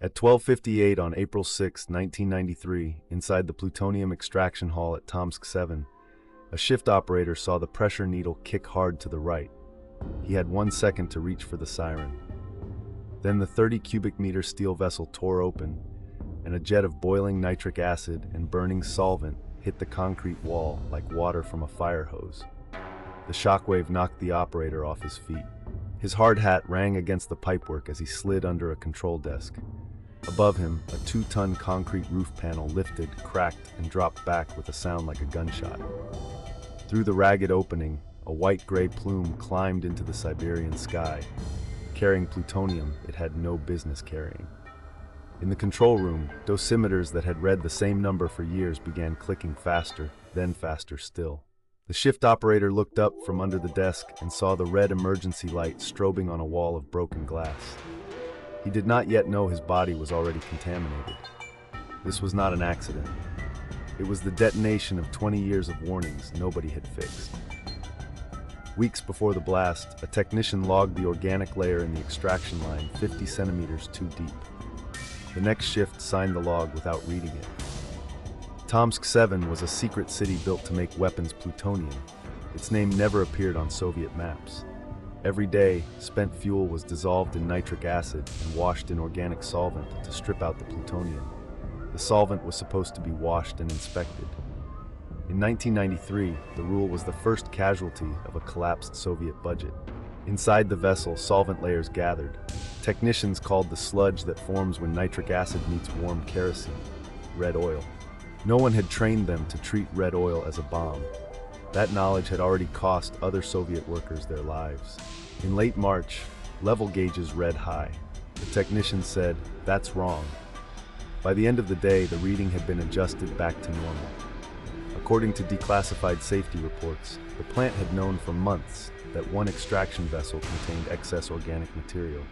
At 12:58 on April 6, 1993, inside the plutonium extraction hall at Tomsk-7, a shift operator saw the pressure needle kick hard to the right. He had 1 second to reach for the siren. Then the 30 cubic meter steel vessel tore open, and a jet of boiling nitric acid and burning solvent hit the concrete wall like water from a fire hose. The shockwave knocked the operator off his feet. His hard hat rang against the pipework as he slid under a control desk. Above him, a 2-ton concrete roof panel lifted, cracked, and dropped back with a sound like a gunshot. Through the ragged opening, a white-gray plume climbed into the Siberian sky, carrying plutonium it had no business carrying. In the control room, dosimeters that had read the same number for years began clicking faster, then faster still. The shift operator looked up from under the desk and saw the red emergency light strobing on a wall of broken glass. He did not yet know his body was already contaminated. This was not an accident. It was the detonation of 20 years of warnings nobody had fixed. Weeks before the blast, a technician logged the organic layer in the extraction line 50 centimeters too deep. The next shift signed the log without reading it. Tomsk-7 was a secret city built to make weapons plutonium. Its name never appeared on Soviet maps. Every day, spent fuel was dissolved in nitric acid and washed in organic solvent to strip out the plutonium. The solvent was supposed to be washed and inspected. In 1993, the rule was the first casualty of a collapsed Soviet budget. Inside the vessel, solvent layers gathered. Technicians called the sludge that forms when nitric acid meets warm kerosene red oil. No one had trained them to treat red oil as a bomb. That knowledge had already cost other Soviet workers their lives. In late March, level gauges read high. The technician said, "That's wrong." By the end of the day, the reading had been adjusted back to normal. According to declassified safety reports, the plant had known for months that one extraction vessel contained excess organic material.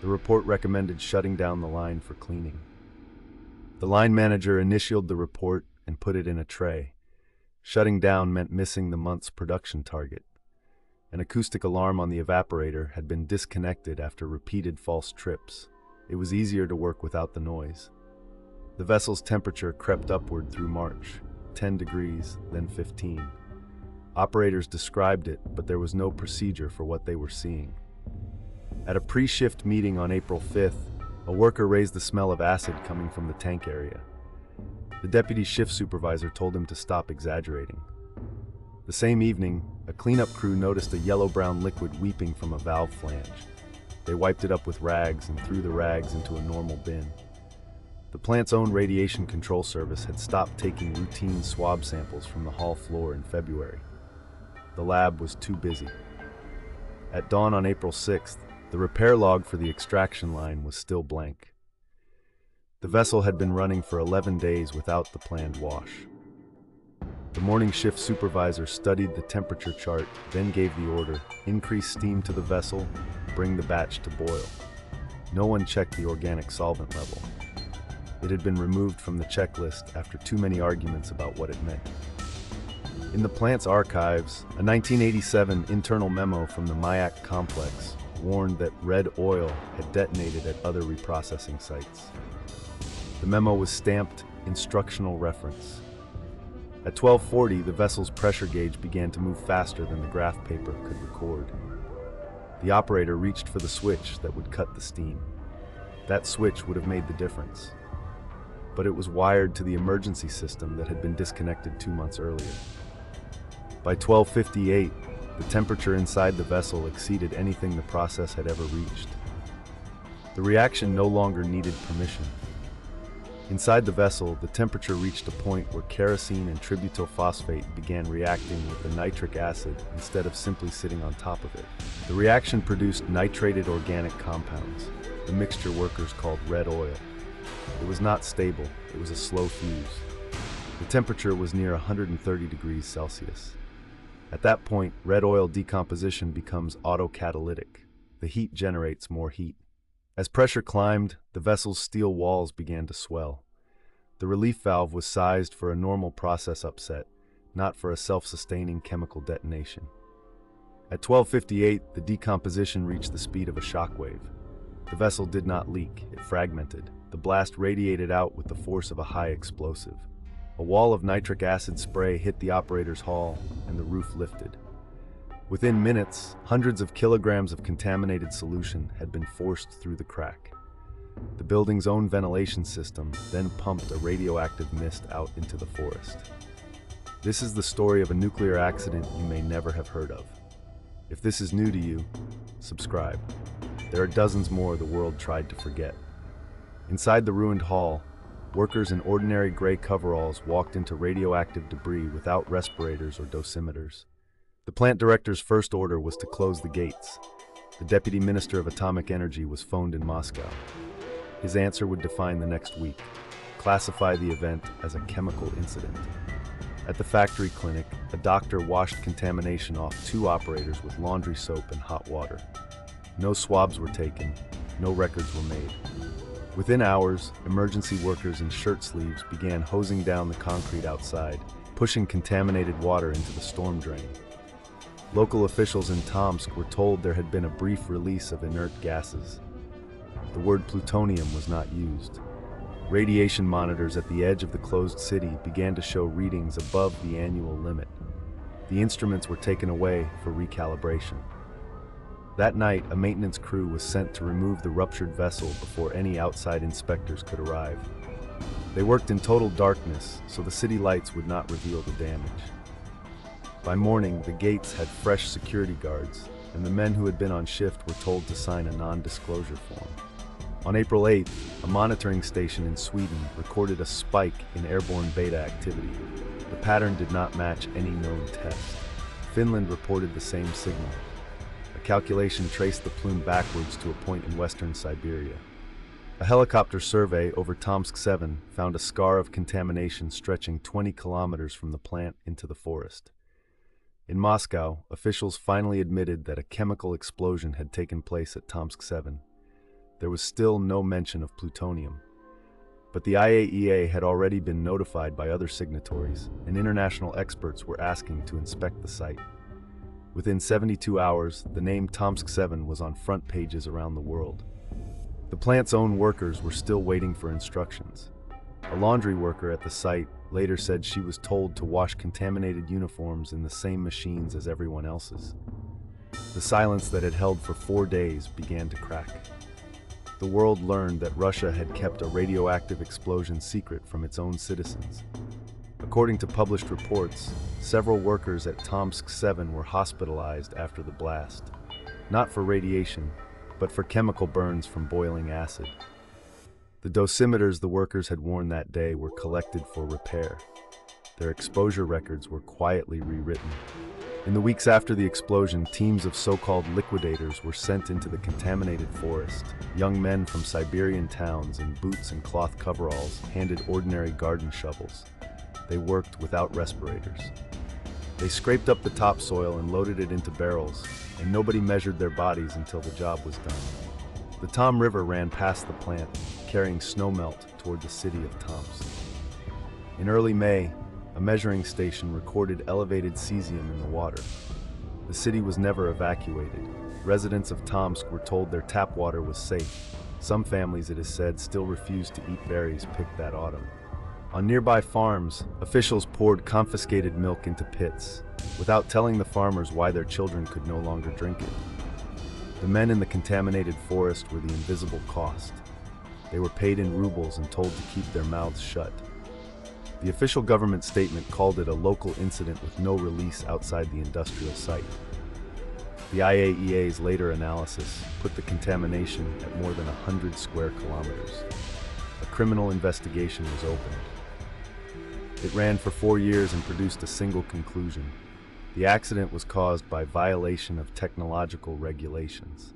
The report recommended shutting down the line for cleaning. The line manager initialed the report and put it in a tray. Shutting down meant missing the month's production target. An acoustic alarm on the evaporator had been disconnected after repeated false trips. It was easier to work without the noise. The vessel's temperature crept upward through March, 10 degrees, then 15. Operators described it, but there was no procedure for what they were seeing. At a pre-shift meeting on April 5th, a worker raised the smell of acid coming from the tank area. The deputy shift supervisor told him to stop exaggerating. The same evening, a cleanup crew noticed a yellow-brown liquid weeping from a valve flange. They wiped it up with rags and threw the rags into a normal bin. The plant's own radiation control service had stopped taking routine swab samples from the hall floor in February. The lab was too busy. At dawn on April 6th, the repair log for the extraction line was still blank. The vessel had been running for 11 days without the planned wash. The morning shift supervisor studied the temperature chart, then gave the order, increase steam to the vessel, bring the batch to boil. No one checked the organic solvent level. It had been removed from the checklist after too many arguments about what it meant. In the plant's archives, a 1987 internal memo from the Mayak complex warned that red oil had detonated at other reprocessing sites. The memo was stamped instructional reference. At 12:40, the vessel's pressure gauge began to move faster than the graph paper could record. The operator reached for the switch that would cut the steam. That switch would have made the difference. But it was wired to the emergency system that had been disconnected 2 months earlier. By 12:58, the temperature inside the vessel exceeded anything the process had ever reached. The reaction no longer needed permission. Inside the vessel, the temperature reached a point where kerosene and tributyl phosphate began reacting with the nitric acid instead of simply sitting on top of it. The reaction produced nitrated organic compounds, the mixture workers called red oil. It was not stable, it was a slow fuse. The temperature was near 130 degrees Celsius. At that point, red oil decomposition becomes autocatalytic. The heat generates more heat. As pressure climbed, the vessel's steel walls began to swell. The relief valve was sized for a normal process upset, not for a self-sustaining chemical detonation. At 12:58, the decomposition reached the speed of a shockwave. The vessel did not leak, it fragmented. The blast radiated out with the force of a high explosive. A wall of nitric acid spray hit the operator's hull, and the roof lifted. Within minutes, hundreds of kilograms of contaminated solution had been forced through the crack. The building's own ventilation system then pumped a radioactive mist out into the forest. This is the story of a nuclear accident you may never have heard of. If this is new to you, subscribe. There are dozens more the world tried to forget. Inside the ruined hall, workers in ordinary gray coveralls walked into radioactive debris without respirators or dosimeters. The plant director's first order was to close the gates. The deputy minister of atomic energy was phoned in Moscow. His answer would define the next week: classify the event as a chemical incident. At the factory clinic, a doctor washed contamination off 2 operators with laundry soap and hot water. No swabs were taken, no records were made. Within hours, emergency workers in shirt sleeves began hosing down the concrete outside, pushing contaminated water into the storm drain. Local officials in Tomsk were told there had been a brief release of inert gases. The word plutonium was not used. Radiation monitors at the edge of the closed city began to show readings above the annual limit. The instruments were taken away for recalibration. That night, a maintenance crew was sent to remove the ruptured vessel before any outside inspectors could arrive. They worked in total darkness, so the city lights would not reveal the damage. By morning, the gates had fresh security guards, and the men who had been on shift were told to sign a non-disclosure form. On April 8th, a monitoring station in Sweden recorded a spike in airborne beta activity. The pattern did not match any known test. Finland reported the same signal. A calculation traced the plume backwards to a point in western Siberia. A helicopter survey over Tomsk-7 found a scar of contamination stretching 20 kilometers from the plant into the forest. In Moscow, officials finally admitted that a chemical explosion had taken place at Tomsk-7. There was still no mention of plutonium. But the IAEA had already been notified by other signatories, and international experts were asking to inspect the site. Within 72 hours, the name Tomsk-7 was on front pages around the world. The plant's own workers were still waiting for instructions. A laundry worker at the site later said she was told to wash contaminated uniforms in the same machines as everyone else's. The silence that had held for 4 days began to crack. The world learned that Russia had kept a radioactive explosion secret from its own citizens. According to published reports, several workers at Tomsk-7 were hospitalized after the blast, not for radiation, but for chemical burns from boiling acid. The dosimeters the workers had worn that day were collected for repair. Their exposure records were quietly rewritten. In the weeks after the explosion, teams of so-called liquidators were sent into the contaminated forest. Young men from Siberian towns in boots and cloth coveralls handed ordinary garden shovels. They worked without respirators. They scraped up the topsoil and loaded it into barrels, and nobody measured their bodies until the job was done. The Tom River ran past the plant, carrying snowmelt toward the city of Tomsk. In early May, a measuring station recorded elevated cesium in the water. The city was never evacuated. Residents of Tomsk were told their tap water was safe. Some families, it is said, still refused to eat berries picked that autumn. On nearby farms, officials poured confiscated milk into pits, without telling the farmers why their children could no longer drink it. The men in the contaminated forest were the invisible cost. They were paid in rubles and told to keep their mouths shut. The official government statement called it a local incident with no release outside the industrial site. The IAEA's later analysis put the contamination at more than 100 square kilometers. A criminal investigation was opened. It ran for 4 years and produced a single conclusion. The accident was caused by violation of technological regulations.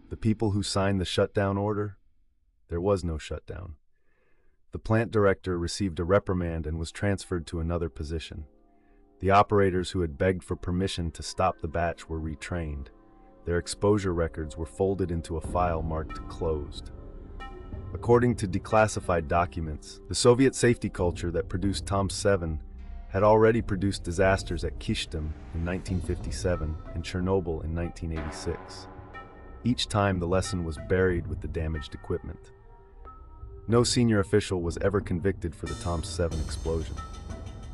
The people who signed the shutdown order? There was no shutdown. The plant director received a reprimand and was transferred to another position. The operators who had begged for permission to stop the batch were retrained. Their exposure records were folded into a file marked closed. According to declassified documents, the Soviet safety culture that produced Tomsk-7 had already produced disasters at Kishtim in 1957 and Chernobyl in 1986. Each time, the lesson was buried with the damaged equipment. No senior official was ever convicted for the Tomsk-7 explosion.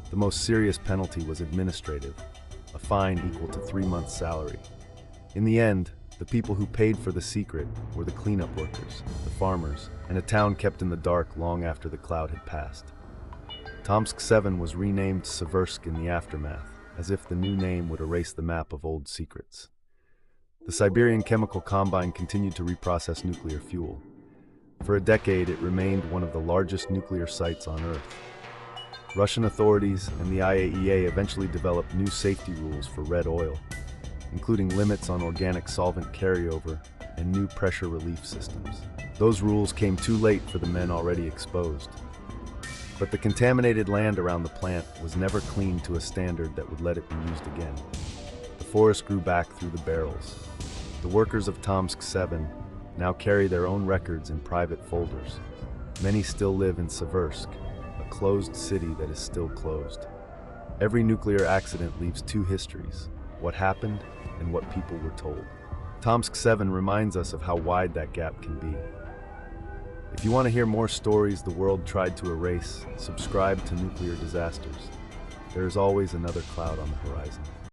The most serious penalty was administrative, a fine equal to 3 months' salary. In the end, the people who paid for the secret were the cleanup workers, the farmers, and a town kept in the dark long after the cloud had passed. Tomsk-7 was renamed Seversk in the aftermath, as if the new name would erase the map of old secrets. The Siberian Chemical Combine continued to reprocess nuclear fuel. For a decade, it remained one of the largest nuclear sites on Earth. Russian authorities and the IAEA eventually developed new safety rules for red oil, including limits on organic solvent carryover and new pressure relief systems. Those rules came too late for the men already exposed. But the contaminated land around the plant was never cleaned to a standard that would let it be used again. The forest grew back through the barrels. The workers of Tomsk-7 now carry their own records in private folders. Many still live in Seversk, a closed city that is still closed. Every nuclear accident leaves two histories: what happened and what people were told. Tomsk-7 reminds us of how wide that gap can be. If you want to hear more stories the world tried to erase, subscribe to Nuclear Disasters. There is always another cloud on the horizon.